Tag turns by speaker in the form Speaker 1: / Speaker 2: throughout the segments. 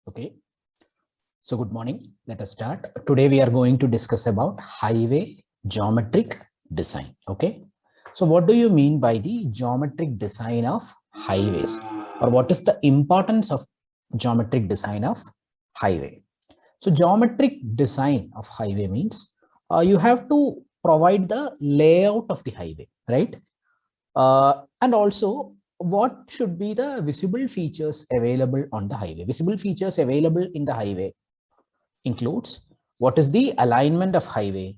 Speaker 1: Okay, so good morning. Let us start. Today we are going to discuss about highway geometric design. Okay, so what do you mean by the geometric design of highways, or what is the importance of geometric design of highway? So geometric design of highway means you have to provide the layout of the highway, right? And also what should be the visible features available on the highway. Visible features available in the highway includes what is the alignment of highway.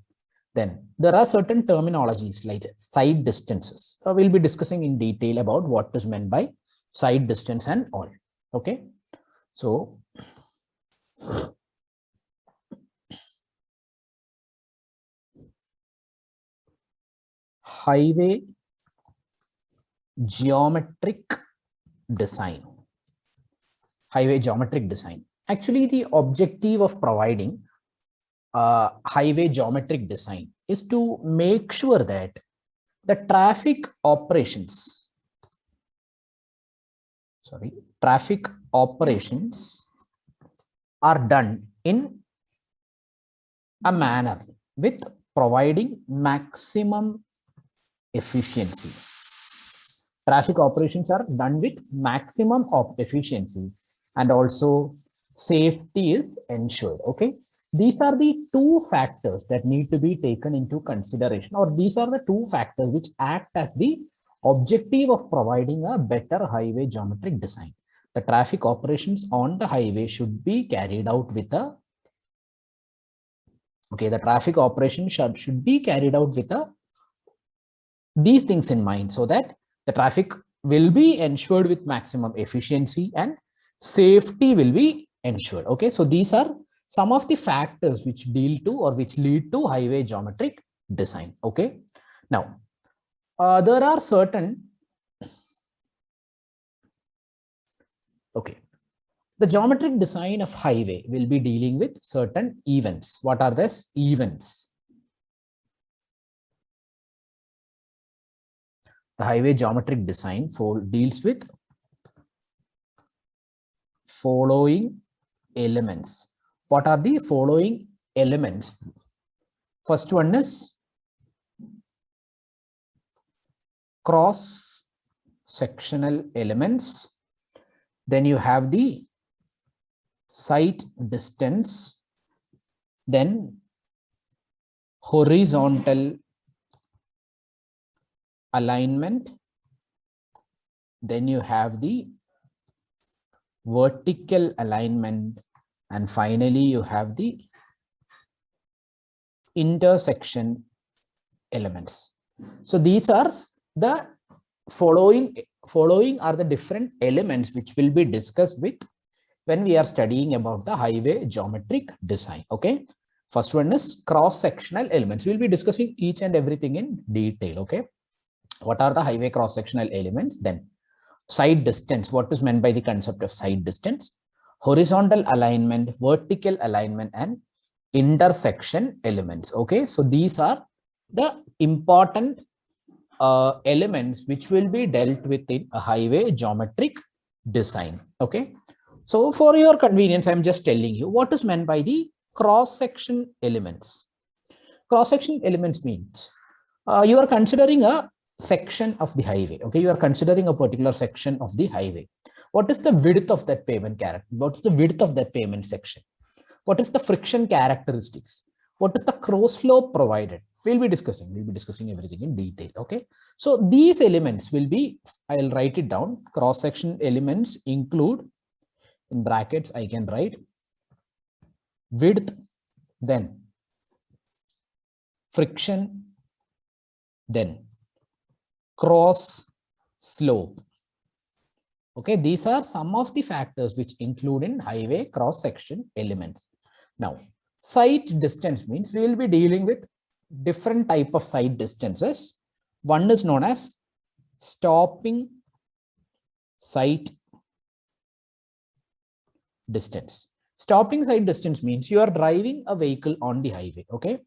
Speaker 1: Then there are certain terminologies like side distances. We'll be discussing in detail about what is meant by side distance and all. Okay, so highway geometric design. Highway geometric design. Actually, the objective of providing highway geometric design is to make sure that the traffic operations are done in a manner with providing maximum efficiency. Traffic operations are done with maximum of efficiency, and also safety is ensured. Okay, these are the two factors that need to be taken into consideration, or these are the two factors which act as the objective of providing a better highway geometric design. The traffic operations on the highway should be carried out with a the traffic operation should be carried out with these things in mind, so that the traffic will be ensured with maximum efficiency and safety will be ensured. Okay, so these are some of the factors which deal to or which lead to highway geometric design. Okay, now there are certain the geometric design of highway will be dealing with certain events. What are these events? The highway geometric design deals with following elements. What are the following elements? First one is cross-sectional elements. Then you have the sight distance, then horizontal alignment, then you have the vertical alignment, and finally you have the intersection elements. So these are the following are the different elements which will be discussed with when we are studying about the highway geometric design. Okay, first one is cross-sectional elements. We'll be discussing each and everything in detail. Okay, what are the highway cross-sectional elements? Then side distance. What is meant by the concept of side distance? Horizontal alignment, vertical alignment, and intersection elements. Okay, so these are the important elements which will be dealt with in a highway geometric design. Okay, so for your convenience, I'm just telling you what is meant by the cross-section elements. Cross-section elements means you are considering a section of the highway. Okay, you are considering a particular section of the highway. What is the width of that pavement character? What's the width of that pavement section? What is the friction characteristics? What is the cross slope provided? We'll be discussing everything in detail. Okay, so these elements will be, I'll write it down. Cross-section elements include, in brackets I can write width, then friction, then cross slope. Okay, these are some of the factors which include in highway cross-section elements. Now, sight distance means we will be dealing with different type of sight distances. One is known as stopping sight distance. Stopping sight distance means you are driving a vehicle on the highway. Okay,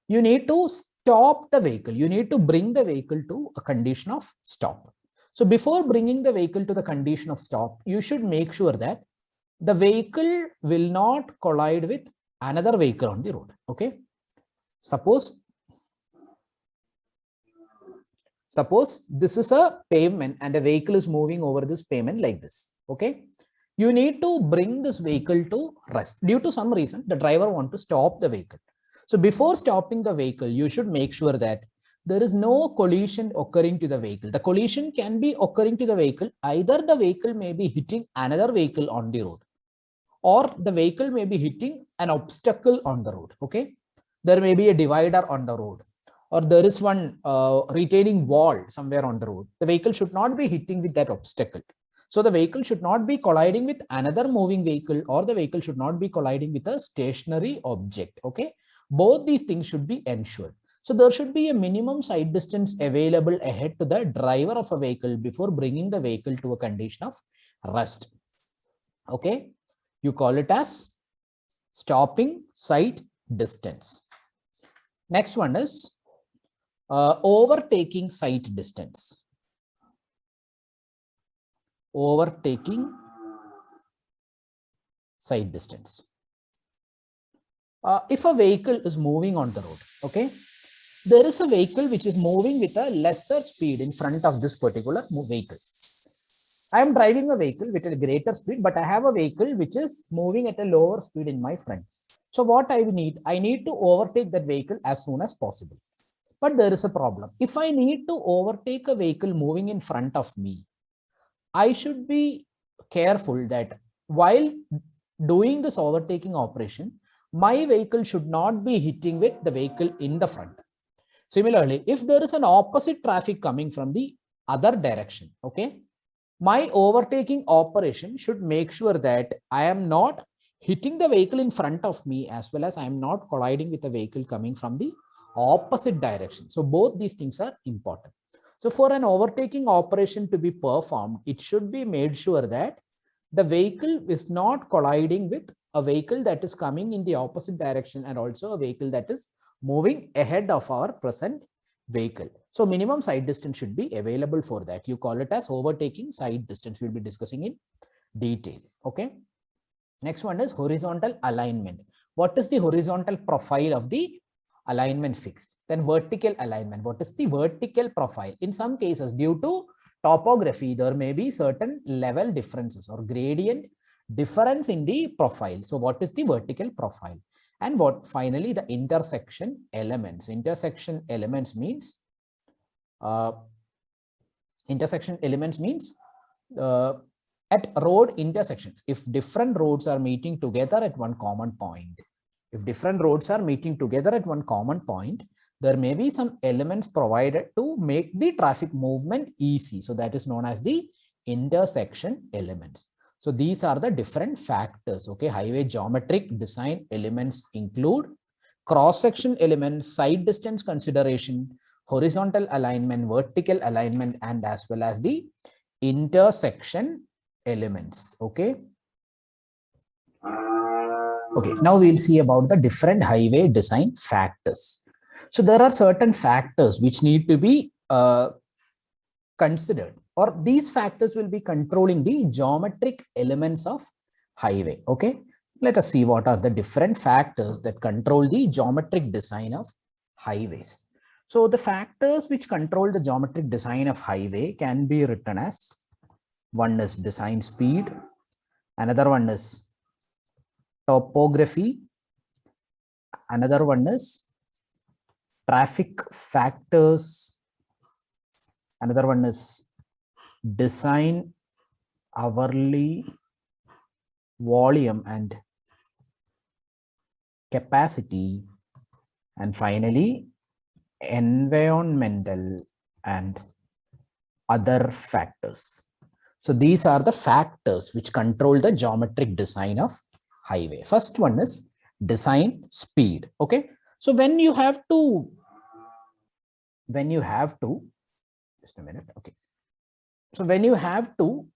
Speaker 1: you need to stop the vehicle. You need to bring the vehicle to a condition of stop. So before bringing the vehicle to the condition of stop, you should make sure that the vehicle will not collide with another vehicle on the road. Okay. Suppose this is a pavement and a vehicle is moving over this pavement like this. Okay. You need to bring this vehicle to rest. Due to some reason, the driver wants to stop the vehicle. So before stopping the vehicle, you should make sure that there is no collision occurring to the vehicle. The collision can be occurring to the vehicle. Either the vehicle may be hitting another vehicle on the road, or the vehicle may be hitting an obstacle on the road. Okay. There may be a divider on the road, or there is one retaining wall somewhere on the road. The vehicle should not be hitting with that obstacle. So the vehicle should not be colliding with another moving vehicle, or the vehicle should not be colliding with a stationary object. Okay. Both these things should be ensured. So there should be a minimum side distance available ahead to the driver of a vehicle before bringing the vehicle to a condition of rest. Okay. You call it as stopping sight distance. Next one is overtaking sight distance. Overtaking sight distance. If a vehicle is moving on the road, okay, there is a vehicle which is moving with a lesser speed in front of this particular vehicle. I am driving a vehicle with a greater speed, but I have a vehicle which is moving at a lower speed in my front. So what I need to overtake that vehicle as soon as possible. But there is a problem. If I need to overtake a vehicle moving in front of me, I should be careful that while doing this overtaking operation, my vehicle should not be hitting with the vehicle in the front. Similarly, if there is an opposite traffic coming from the other direction, okay, my overtaking operation should make sure that I am not hitting the vehicle in front of me, as well as I am not colliding with a vehicle coming from the opposite direction. So both these things are important. So for an overtaking operation to be performed, it should be made sure that the vehicle is not colliding with a vehicle that is coming in the opposite direction, and also a vehicle that is moving ahead of our present vehicle. So minimum side distance should be available for that. You call it as overtaking side distance. We'll be discussing in detail. Okay. Next one is horizontal alignment. What is the horizontal profile of the alignment fixed? Then vertical alignment. What is the vertical profile? In some cases, due to topography, there may be certain level differences or gradient difference in the profile. So what is the vertical profile? And what finally the intersection elements. Intersection elements means at road intersections, if different roads are meeting together at one common point, there may be some elements provided to make the traffic movement easy. So that is known as the intersection elements. So these are the different factors. Okay, highway geometric design elements include cross-section elements, side distance consideration, horizontal alignment, vertical alignment, and as well as the intersection elements. Okay. Okay, now we'll see about the different highway design factors. So there are certain factors which need to be considered, or these factors will be controlling the geometric elements of highway. Okay, let us see what are the different factors that control the geometric design of highways. So the factors which control the geometric design of highway can be written as: one is design speed, another one is topography, another one is traffic factors, another one is design hourly volume and capacity, and finally environmental and other factors. So these are the factors which control the geometric design of highway. First one is design speed. Okay, so when you have to just a minute. Okay, so when you have to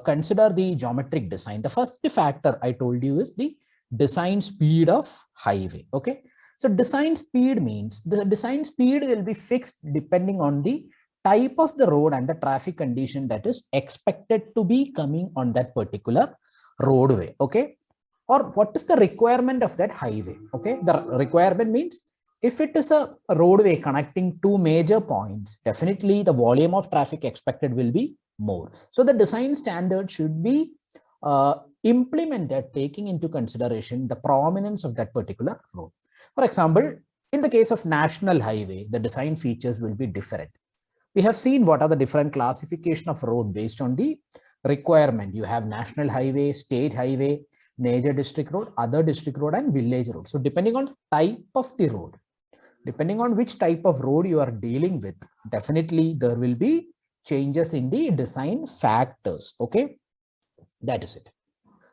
Speaker 1: consider the geometric design, the first factor I told you is the design speed of highway. Okay, so design speed means the design speed will be fixed depending on the type of the road and the traffic condition that is expected to be coming on that particular roadway. Okay, or what is the requirement of that highway? Okay, the requirement means if it is a roadway connecting two major points, definitely the volume of traffic expected will be more. So the design standard should be implemented taking into consideration the prominence of that particular road. For example, in the case of national highway, the design features will be different. We have seen what are the different classification of road based on the requirement. You have national highway, state highway, major district road, other district road, and village road. So depending on type of the road, depending on which type of road you are dealing with, definitely there will be changes in the design factors. Okay, that is it.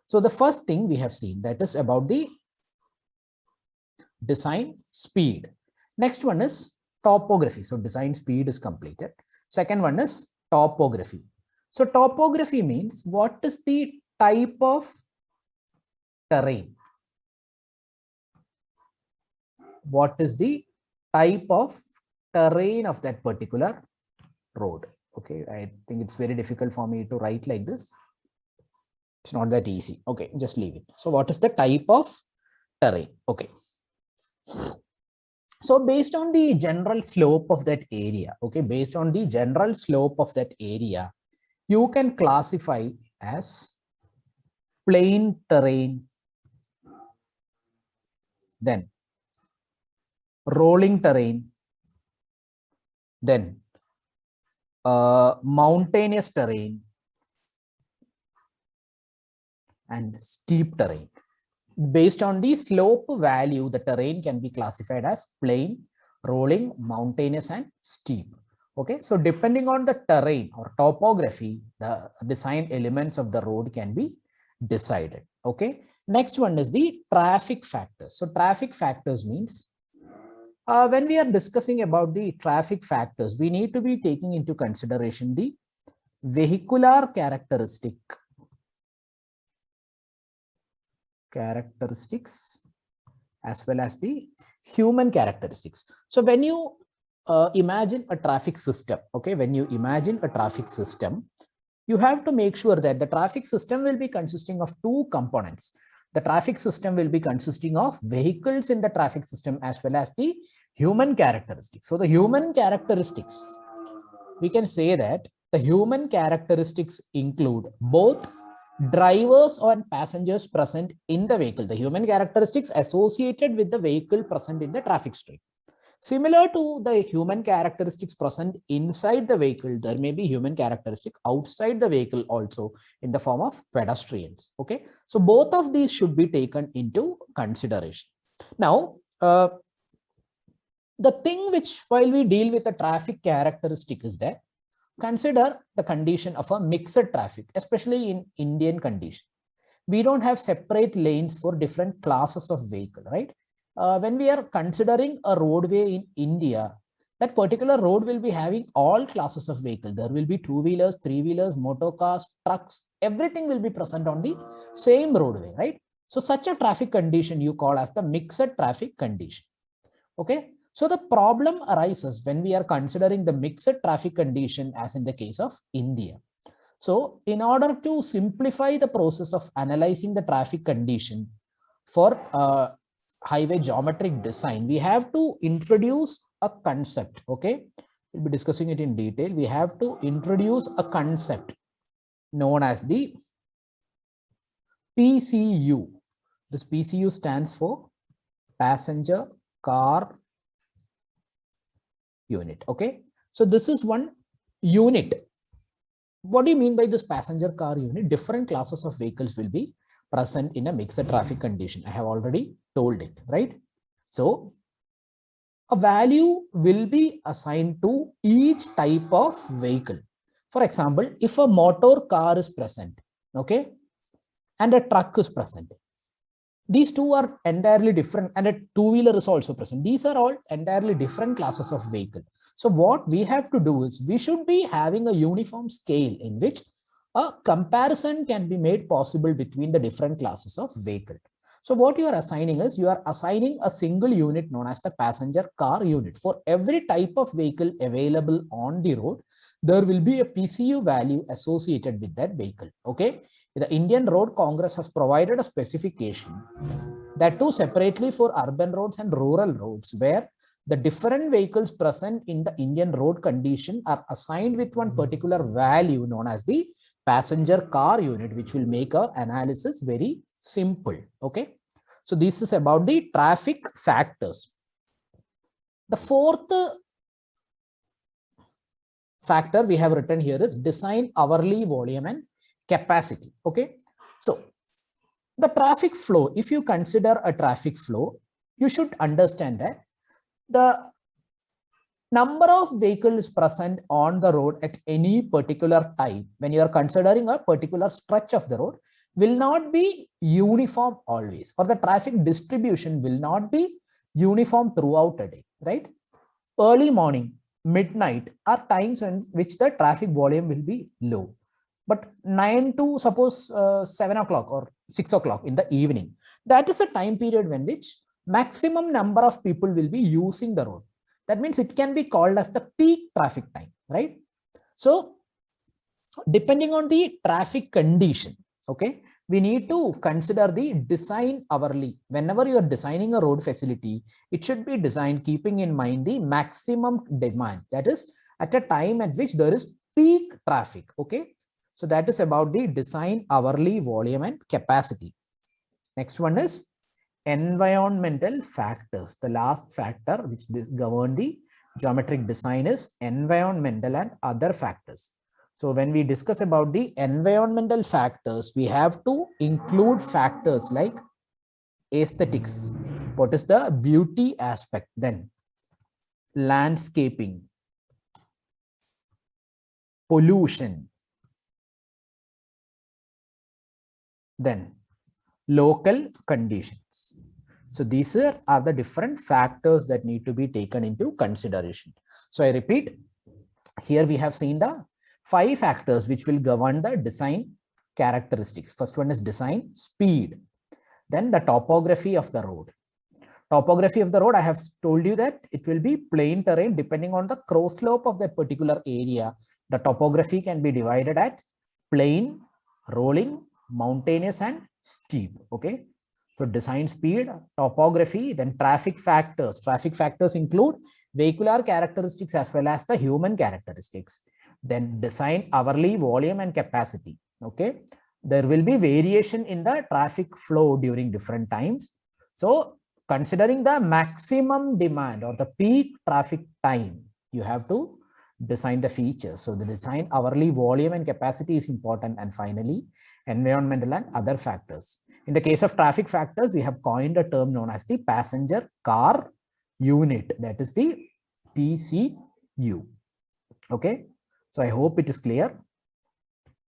Speaker 1: So the first thing we have seen, that is about the design speed. Next one is topography. So design speed is completed. Second one is topography. So topography means what is the type of terrain? What is the type of terrain of that particular road? Okay, I think it's very difficult for me to write like this. It's not that easy. Okay, just leave it. So what is the type of terrain? Okay. So based on the general slope of that area, okay, based on the general slope of that area, you can classify as plain terrain, then rolling terrain, then mountainous terrain, and steep terrain. Based on the slope value, the terrain can be classified as plain, rolling, mountainous, and steep. Okay, so depending on the terrain or topography, the design elements of the road can be decided. Okay, next one is the traffic factors. So traffic factors means when we are discussing about the traffic factors, we need to be taking into consideration the vehicular characteristics as well as the human characteristics. So when you imagine a traffic system, okay, when you imagine a traffic system, you have to make sure that the traffic system will be consisting of two components. The traffic system will be consisting of vehicles in the traffic system as well as the human characteristics. So the human characteristics, we can say that the human characteristics include both drivers and passengers present in the vehicle, the human characteristics associated with the vehicle present in the traffic stream. Similar to the human characteristics present inside the vehicle, there may be human characteristic outside the vehicle also in the form of pedestrians. Okay, so both of these should be taken into consideration. Now, the thing which while we deal with the traffic characteristic is that consider the condition of a mixed traffic, especially in Indian condition. We don't have separate lanes for different classes of vehicle, right? When we are considering a roadway in India, that particular road will be having all classes of vehicle. There will be two-wheelers, three-wheelers, motor cars, trucks, everything will be present on the same roadway, right? So such a traffic condition you call as the mixed traffic condition. Okay, so the problem arises when we are considering the mixed traffic condition as in the case of India. So in order to simplify the process of analyzing the traffic condition for highway geometric design, we have to introduce a concept. Okay, we'll be discussing it in detail. We have to introduce a concept known as the PCU. This PCU stands for passenger car unit. Okay, so this is one unit. What do you mean by this passenger car unit? Different classes of vehicles will be present in a mixed traffic condition. I have already told it, right? So a value will be assigned to each type of vehicle. For example, if a motor car is present, okay, and a truck is present, these two are entirely different, and a two-wheeler is also present. These are all entirely different classes of vehicle. So what we have to do is we should be having a uniform scale in which a comparison can be made possible between the different classes of vehicle. So what you are assigning is you are assigning a single unit known as the passenger car unit. For every type of vehicle available on the road, there will be a PCU value associated with that vehicle. Okay, The Indian Road Congress has provided a specification that too separately for urban roads and rural roads, where the different vehicles present in the Indian road condition are assigned with one particular value known as the passenger car unit, which will make our analysis very simple. Okay. So this is about the traffic factors. The fourth factor we have written here is design hourly volume and capacity. Okay. So the traffic flow, if you consider a traffic flow, you should understand that the number of vehicles present on the road at any particular time, when you are considering a particular stretch of the road, will not be uniform always, or the traffic distribution will not be uniform throughout a day, right? Early morning, midnight are times in which the traffic volume will be low. But 9 to suppose 7 o'clock or 6 o'clock in the evening, that is a time period when which maximum number of people will be using the road. That means it can be called as the peak traffic time, right? So depending on the traffic condition, okay, we need to consider the design hourly. Whenever you are designing a road facility, it should be designed keeping in mind the maximum demand, that is at a time at which there is peak traffic. Okay, so that is about the design hourly volume and capacity. Next one is environmental factors. The last factor which govern the geometric design is environmental and other factors. So when we discuss about the environmental factors, we have to include factors like aesthetics. What is the beauty aspect? Then landscaping, pollution, then local conditions. So these are the different factors that need to be taken into consideration. So I repeat, here we have seen the 5 factors which will govern the design characteristics. First one is design speed, then the topography of the road. Topography of the road, I have told you that it will be plain terrain. Depending on the cross slope of that particular area, the topography can be divided at plain, rolling, mountainous and steep. Okay, so design speed, topography, then traffic factors. Traffic factors include vehicular characteristics as well as the human characteristics. Then design hourly volume and capacity. Okay, there will be variation in the traffic flow during different times. So considering the maximum demand or the peak traffic time, you have to design the features. So the design hourly volume and capacity is important. And finally, environmental and other factors. In the case of traffic factors, we have coined a term known as the passenger car unit, that is the PCU. Okay, so I hope it is clear.